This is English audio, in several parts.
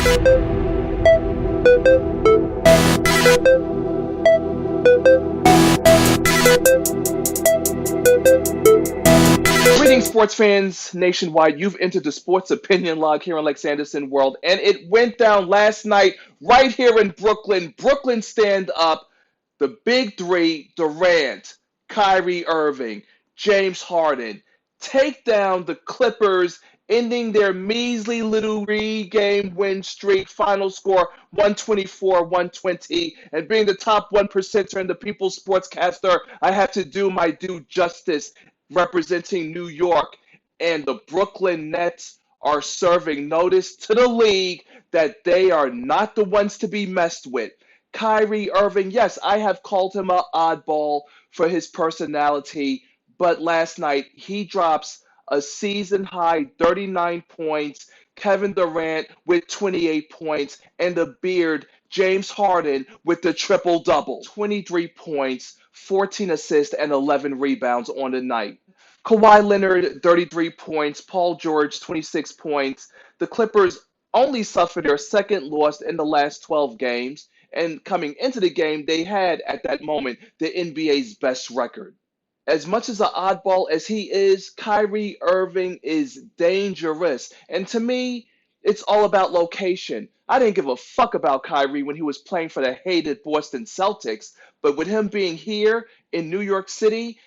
Greetings, sports fans nationwide. You've entered the Sports Opinion Log here on Lex Anderson World, and it went down last night right here in Brooklyn. Brooklyn stand up. The big three, Durant, Kyrie Irving, James Harden, take down the Clippers, ending their measly little three-game win streak. Final score 124-120, and being the top 1%er and the People's Sportscaster, I have to do my due justice representing New York, and the Brooklyn Nets are serving notice to the league that they are not the ones to be messed with. Kyrie Irving, yes, I have called him an oddball for his personality, but last night he drops a season-high 39 points, Kevin Durant with 28 points, and the beard, James Harden, with the triple-double, 23 points, 14 assists, and 11 rebounds on the night. Kawhi Leonard, 33 points. Paul George, 26 points. The Clippers only suffered their second loss in the last 12 games. And coming into the game, they had, at that moment, the NBA's best record. As much as an oddball as he is, Kyrie Irving is dangerous. And to me, it's all about location. I didn't give a fuck about Kyrie when he was playing for the hated Boston Celtics. But with him being here in New York City,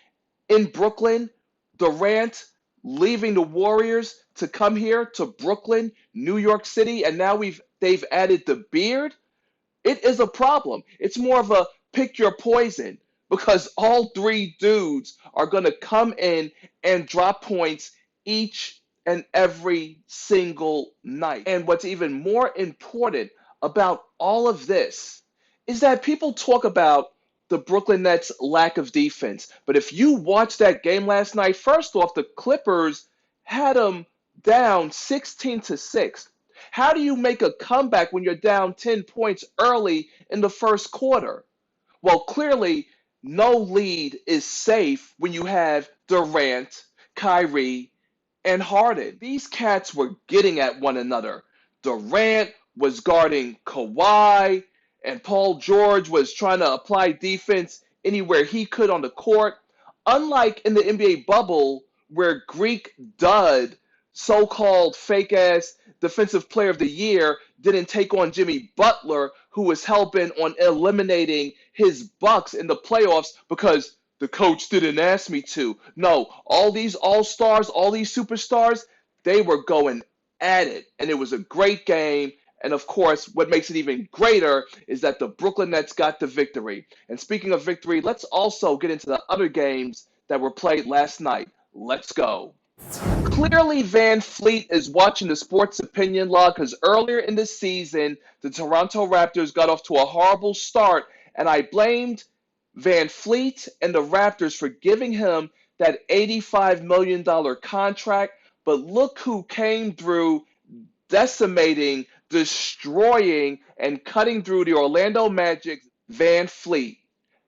in Brooklyn, Durant leaving the Warriors to come here to Brooklyn, New York City, and now they've added the beard. It is a problem. It's more of a pick your poison because all three dudes are going to come in and drop points each and every single night. And what's even more important about all of this is that people talk about the Brooklyn Nets' lack of defense. But if you watch that game last night, first off, the Clippers had them down 16-6. How do you make a comeback when you're down 10 points early in the first quarter? Well, clearly, no lead is safe when you have Durant, Kyrie, and Harden. These cats were getting at one another. Durant was guarding Kawhi, and Paul George was trying to apply defense anywhere he could on the court. Unlike in the NBA bubble, where Greek Dud, so-called fake-ass defensive player of the year, didn't take on Jimmy Butler, who was hell-bent on eliminating his Bucks in the playoffs because the coach didn't ask me to. No, all these all-stars, all these superstars, they were going at it, and it was a great game. And of course, what makes it even greater is that the Brooklyn Nets got the victory. And speaking of victory, let's also get into the other games that were played last night. Let's go. Clearly, VanFleet is watching the Sports Opinion Log because earlier in the season, the Toronto Raptors got off to a horrible start, and I blamed VanFleet and the Raptors for giving him that $85 million contract. But look who came through decimating, destroying, and cutting through the Orlando Magic's VanFleet.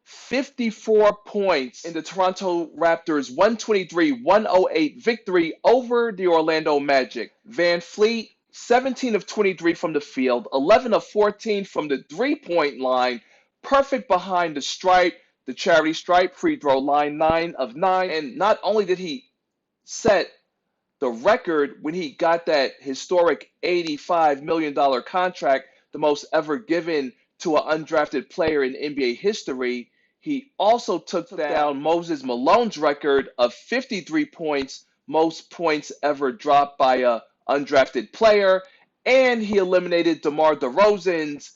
54 points in the Toronto Raptors' 123-108 victory over the Orlando Magic. VanFleet, 17 of 23 from the field, 11 of 14 from the three-point line, perfect behind the stripe, the charity stripe, free throw line, 9 of 9. And not only did he set the record when he got that historic $85 million contract, the most ever given to an undrafted player in NBA history, he also took down Moses Malone's record of 53 points, most points ever dropped by an undrafted player, and he eliminated DeMar DeRozan's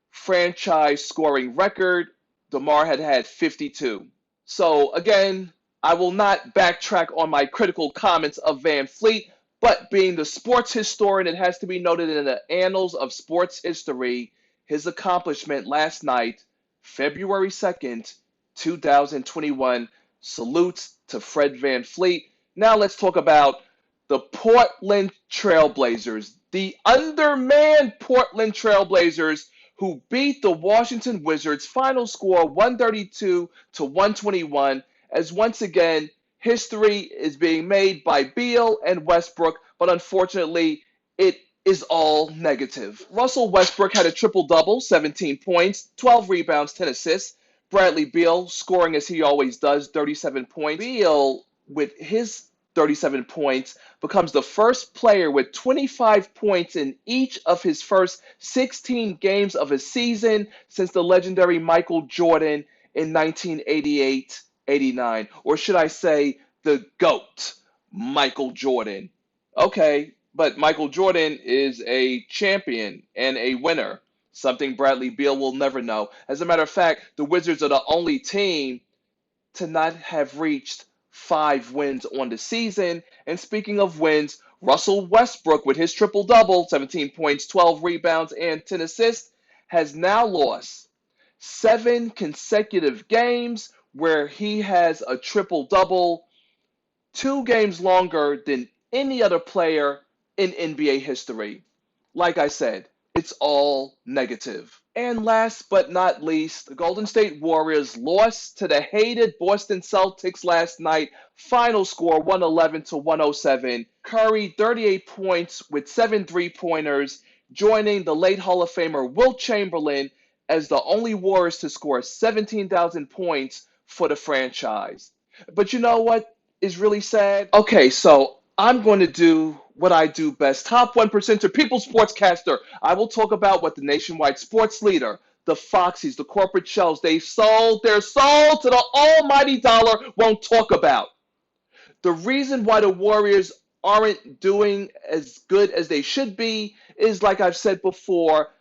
franchise scoring record. DeMar had 52. So again, I will not backtrack on my critical comments of VanFleet, but being the sports historian, it has to be noted in the annals of sports history, his accomplishment last night, February 2nd, 2021. Salutes to Fred VanFleet. Now let's talk about the Portland Trailblazers, the undermanned Portland Trailblazers, who beat the Washington Wizards, final score 132-121, as once again, history is being made by Beal and Westbrook, but unfortunately, it is all negative. Russell Westbrook had a triple-double, 17 points, 12 rebounds, 10 assists. Bradley Beal scoring as he always does, 37 points. Beal, with his 37 points, becomes the first player with 25 points in each of his first 16 games of a season since the legendary Michael Jordan in 1988-89. Or should I say, the GOAT, Michael Jordan. Okay, but Michael Jordan is a champion and a winner, something Bradley Beal will never know. As a matter of fact, the Wizards are the only team to not have reached 5 wins on the season. And speaking of wins, Russell Westbrook, with his triple-double, 17 points, 12 rebounds, and 10 assists, has now lost 7 consecutive games where he has a triple-double, 2 games longer than any other player in NBA history. Like I said, it's all negative. And last but not least, the Golden State Warriors lost to the hated Boston Celtics last night. Final score 111-107. Curry, 38 points with 7 3-pointers, joining the late Hall of Famer Wilt Chamberlain as the only Warriors to score 17,000 points for the franchise. But you know what is really sad? Okay, so I'm going to do what I do best. Top 1%er, people sportscaster. I will talk about what the nationwide sports leader, the Foxies, the corporate shells, they've sold their soul to the almighty dollar, won't talk about. The reason why the Warriors aren't doing as good as they should be is, like I've said before,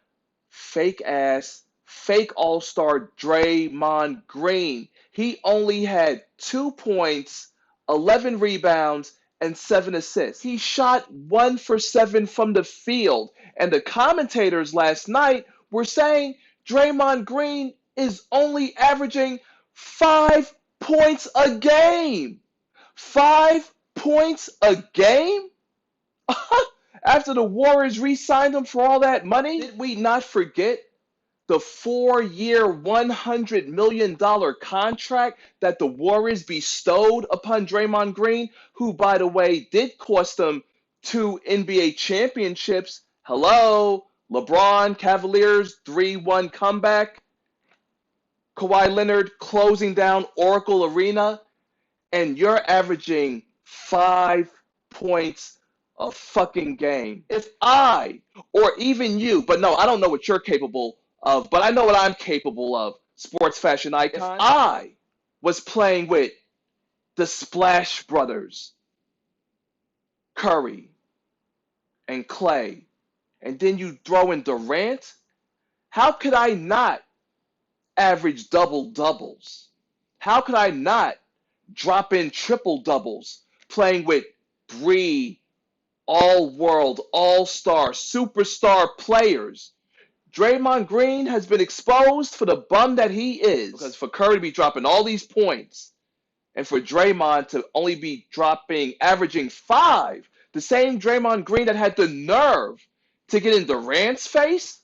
fake ass, fake all-star Draymond Green. He only had 2 points, 11 rebounds, and 7 assists. He shot 1 for 7 from the field. And the commentators last night were saying Draymond Green is only averaging 5 points a game. 5 points a game? After the Warriors re-signed him for all that money? Did we not forget the 4-year, $100 million contract that the Warriors bestowed upon Draymond Green, who, by the way, did cost them 2 NBA championships? Hello, LeBron, Cavaliers, 3-1 comeback. Kawhi Leonard closing down Oracle Arena, and you're averaging 5 points a fucking game. If I, or even you, but no, I don't know what you're capable of, but I know what I'm capable of, sports fashion icon. If I was playing with the Splash Brothers, Curry and Clay, and then you throw in Durant, how could I not average double-doubles? How could I not drop in triple-doubles playing with 3 all-world, all-star, superstar players? Draymond Green has been exposed for the bum that he is. Because for Curry to be dropping all these points and for Draymond to only be averaging 5, the same Draymond Green that had the nerve to get in Durant's face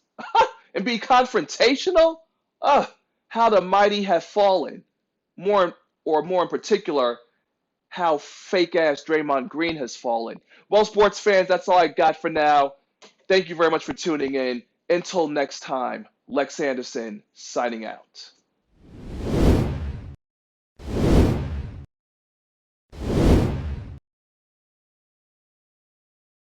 and be confrontational, how the mighty have fallen. More in particular, how fake-ass Draymond Green has fallen. Well, sports fans, that's all I got for now. Thank you very much for tuning in. Until next time, Lex Anderson signing out.